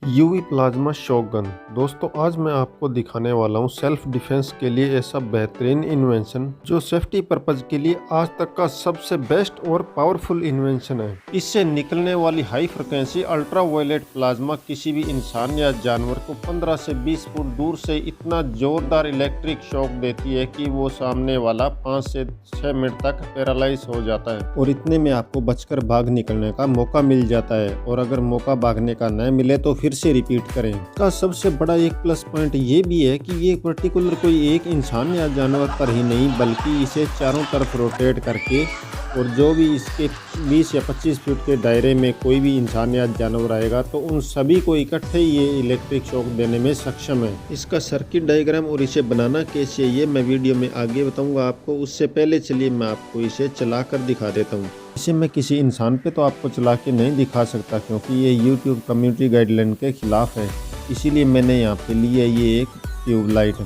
UV plasma shotgun. दोस्तों आज मैं आपको दिखाने वाला हूं सेल्फ डिफेंस के लिए ऐसा बेहतरीन इन्वेंशन जो सेफ्टी पर्पज के लिए आज तक का सबसे बेस्ट और पावरफुल इन्वेंशन है। इससे निकलने वाली high frequency ultra violet plasma किसी भी इंसान या जानवर को 15 से 20 फुट दूर से इतना जोरदार इलेक्ट्रिक शॉक देती है कि वो सामने वाला 5 से 6 मिनट तक पैरालाइज हो जाता है और इतने में आपको बचकर भाग निकलने का मौका मिल जाता है। और अगर मौका भागने का न मिले तो फिर से रिपीट करें। इसका सबसे बड़ा एक प्लस पॉइंट ये भी है कि ये पर्टिकुलर कोई एक इंसान या जानवर पर ही नहीं बल्कि इसे चारों तरफ रोटेट करके और जो भी इसके 20 या 25 फीट के दायरे में कोई भी इंसान या जानवर आएगा तो उन सभी को इकट्ठे ये इलेक्ट्रिक शॉक देने में सक्षम है। इसका सर्किट डायग्राम और इसे बनाना कैसे ये मैं वीडियो में आगे बताऊंगा आपको। उससे पहले चलिए मैं आपको इसे चला कर दिखा देता हूँ। इसे मैं किसी इंसान पे तो आपको चला के नहीं दिखा सकता क्योंकि ये YouTube कम्युनिटी गाइडलाइन के खिलाफ है, इसीलिए मैंने यहाँ पे लिया ये एक ट्यूबलाइट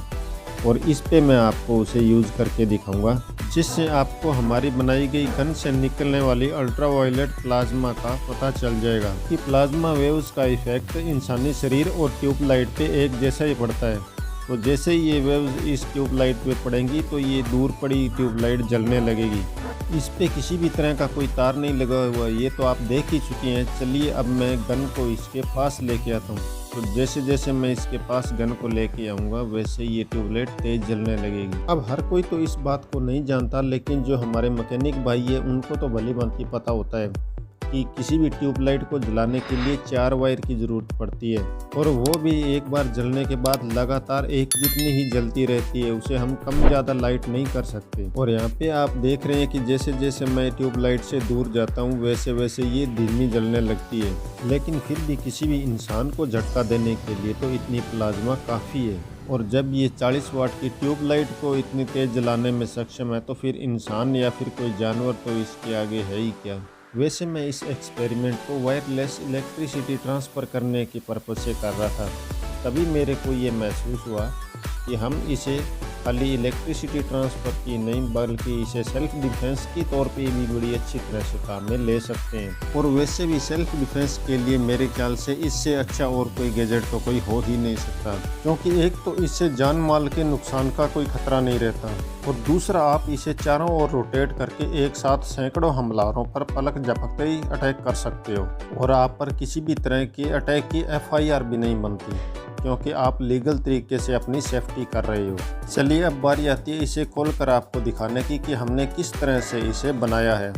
और इस पे मैं आपको उसे यूज़ करके दिखाऊंगा जिससे आपको हमारी बनाई गई गन से निकलने वाली अल्ट्रा वायलेट प्लाज्मा का पता चल जाएगा कि प्लाज्मा वेव्स का इफेक्ट इंसानी शरीर और ट्यूबलाइट पे एक जैसा ही पड़ता है। तो जैसे ही ये वेव्स इस ट्यूबलाइट पे पड़ेंगी तो ये दूर पड़ी ट्यूबलाइट जलने लगेगी। इस पे किसी भी तरह का कोई तार नहीं लगा हुआ, ये तो आप देख ही चुके हैं। चलिए अब मैं गन को इसके पास लेके आता हूँ। तो जैसे जैसे मैं इसके पास गन को लेके आऊँगा वैसे ये ट्यूबलाइट तेज जलने लगेगी। अब हर कोई तो इस बात को नहीं जानता, लेकिन जो हमारे मैकेनिक भाई है उनको तो भली भांति पता होता है कि किसी भी ट्यूबलाइट को जलाने के लिए 4 वायर की ज़रूरत पड़ती है और वो भी एक बार जलने के बाद लगातार एक जितनी ही जलती रहती है, उसे हम कम ज़्यादा लाइट नहीं कर सकते। और यहाँ पे आप देख रहे हैं कि जैसे जैसे मैं ट्यूबलाइट से दूर जाता हूँ वैसे वैसे ये धीमी जलने लगती है, लेकिन फिर भी किसी भी इंसान को झटका देने के लिए तो इतनी प्लाज्मा काफ़ी है। और जब ये 40 वाट की ट्यूबलाइट को इतनी तेज़ जलाने में सक्षम है तो फिर इंसान या फिर कोई जानवर तो इसके आगे है ही क्या। वैसे मैं इस एक्सपेरिमेंट को वायरलेस इलेक्ट्रिसिटी ट्रांसफ़र करने के पर्पज़ से कर रहा था, तभी मेरे को ये महसूस हुआ कि हम इसे खाली इलेक्ट्रिसिटी ट्रांसफ़र की नहीं बल्कि इसे सेल्फ डिफेंस की तौर पे भी बड़ी अच्छी तरह से काम में ले सकते हैं। और वैसे भी सेल्फ डिफेंस के लिए मेरे ख्याल से इससे अच्छा और कोई गैजेट तो कोई हो ही नहीं सकता, क्योंकि एक तो इससे जान माल के नुकसान का कोई खतरा नहीं रहता और दूसरा आप इसे चारों ओर रोटेट करके एक साथ सैकड़ों हमलावरों पर पलक झपकते ही अटैक कर सकते हो और आप पर किसी भी तरह के अटैक की FIR भी नहीं बनती क्योंकि आप लीगल तरीके से अपनी सेफ्टी कर रहे हो। चलिए अब बारी आती है इसे खोलकर आपको दिखाने की कि हमने किस तरह से इसे बनाया है।